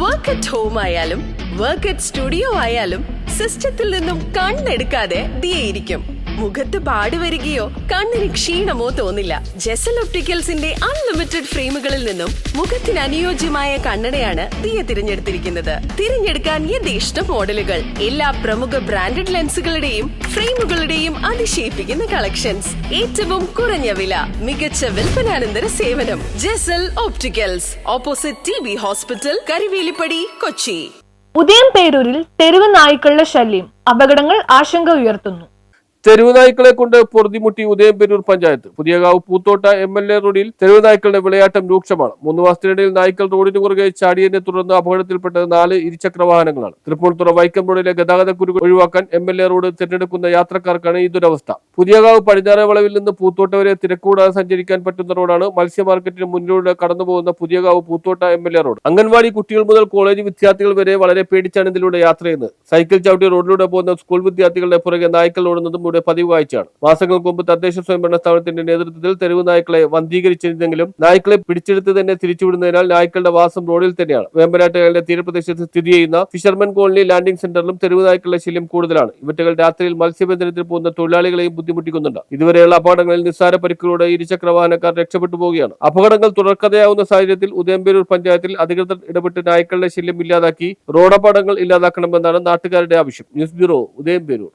Work at home ആയാലും work at studio ആയാലും സിസ്റ്റത്തിൽ നിന്നും കണ്ണെടുക്കാതെ ദിയയിരിക്കും. മുഖത്ത് പാട് വരികയോ കണ്ണിന് ക്ഷീണമോ തോന്നില്ല. ജെസൽ ഒപ്റ്റിക്കൽസിന്റെ അൺലിമിറ്റഡ് ഫ്രെയിമുകളിൽ നിന്നും മുഖത്തിന് അനുയോജ്യമായ കണ്ണടയാണ് ദിയ തിരഞ്ഞെടുത്തിരിക്കുന്നത്. തിരഞ്ഞെടുക്കാൻ യഥേഷ്ട മോഡലുകൾ, എല്ലാ പ്രമുഖ ബ്രാൻഡഡ് ലെൻസുകളുടെയും ഫ്രെയിമുകളുടെയും അതിശയിപ്പിക്കുന്ന കളക്ഷൻസ്, ഏറ്റവും കുറഞ്ഞ വില, മികച്ച വിൽപ്പനാനന്തര സേവനം. Jesal opticals, opposite TB hospital, Karuvelippady, Kochi. ഉദയംപേരൂരിൽ തെരുവ് നായ്ക്കളുടെ ശല്യം അപകടങ്ങൾ ആശങ്ക ഉയർത്തുന്നു. തെരുവ് നായ്ക്കളെ കൊണ്ട് പൊറുതിമുട്ടി ഉദയംപേരൂർ പഞ്ചായത്ത്. പുതിയകാവ് പൂത്തോട്ട MLA റോഡിൽ തെരുവ് നായ്ക്കളുടെ വിളയാട്ടം രൂക്ഷമാണ്. 3 മാസത്തിനിടയിൽ നായ്ക്കൾ റോഡിന് കുറുകെ ചാടിയതിനെ തുടർന്ന് അപകടത്തിൽപ്പെട്ടത് 4 ഇരുചക്ര വാഹനങ്ങളാണ്. തൃപ്പൂണിത്തുറ വൈക്കം റോഡിലെ ഗതാഗതക്കുരുക്ക് ഒഴിവാക്കാൻ MLA റോഡ് തിരഞ്ഞെടുക്കുന്ന യാത്രക്കാർക്കാണ് ഈ ദുരവസ്ഥ. പുതിയകാവ് പടിഞ്ഞാറെ വളവിൽ നിന്ന് പൂത്തോട്ട വരെ തിരക്കൂടാതെ സഞ്ചരിക്കാൻ പറ്റുന്ന റോഡാണ് മത്സ്യ മാർക്കറ്റിന് മുന്നിലൂടെ കടന്നുപോകുന്ന പുതിയകാവ് പൂത്തോട്ട MLA റോഡ്. അംഗൻവാടി കുട്ടികൾ മുതൽ കോളേജ് വിദ്യാർത്ഥികൾ വരെ വളരെ പേടിച്ചാണ് ഇതിലൂടെ യാത്ര ചെയ്യുന്നത്. സൈക്കിൾ ചവിട്ടി റോഡിലൂടെ പോകുന്ന സ്കൂൾ വിദ്യാർത്ഥികളുടെ പുറകെ നായ്ക്കൾ ഓടുന്നതും പതിവ് കാഴ്ചയാണ്. മാസങ്ങൾക്ക് മുമ്പ് തദ്ദേശ സ്വയംഭരണ സ്ഥാപനത്തിന്റെ നേതൃത്വത്തിൽ തെരുവ് നായ്ക്കളെ വന്ധീകരിച്ചിരുന്നെങ്കിലും നായ്ക്കളെ പിടിച്ചെടുത്ത് തന്നെ തിരിച്ചുവിടുന്നതിനാൽ നായ്ക്കളുടെ വാസം റോഡിൽ തന്നെയാണ്. വേമ്പനാട്ടുകായലിന്റെ തീരപ്രദേശത്ത് സ്ഥിതി ചെയ്യുന്ന ഫിഷർമൻ കോളനി ലാൻഡിംഗ് സെന്ററിലും തെരുവ് നായ്ക്കളുടെ ശല്യം കൂടുതലാണ്. ഇവറ്റകൾ രാത്രിയിൽ മത്സ്യബന്ധനത്തിൽ പോകുന്ന തൊഴിലാളികളെയും ബുദ്ധിമുട്ടിക്കുന്നുണ്ട്. ഇതുവരെയുള്ള അപകടങ്ങളിൽ നിസ്സാര പരിക്കുകളോടെ ഇരുചക്ര വാഹനക്കാർ രക്ഷപ്പെട്ടു പോവുകയാണ്. അപകടങ്ങൾ തുടർക്കഥയാവുന്ന സാഹചര്യത്തിൽ ഉദയംപേരൂർ പഞ്ചായത്തിൽ അധികൃതർ ഇടപെട്ട് നായ്ക്കളുടെ ശല്യം ഇല്ലാതാക്കി റോഡപകടങ്ങൾ ഇല്ലാതാക്കണമെന്നാണ് നാട്ടുകാരുടെ ആവശ്യം. News bureau, Udayamperoor.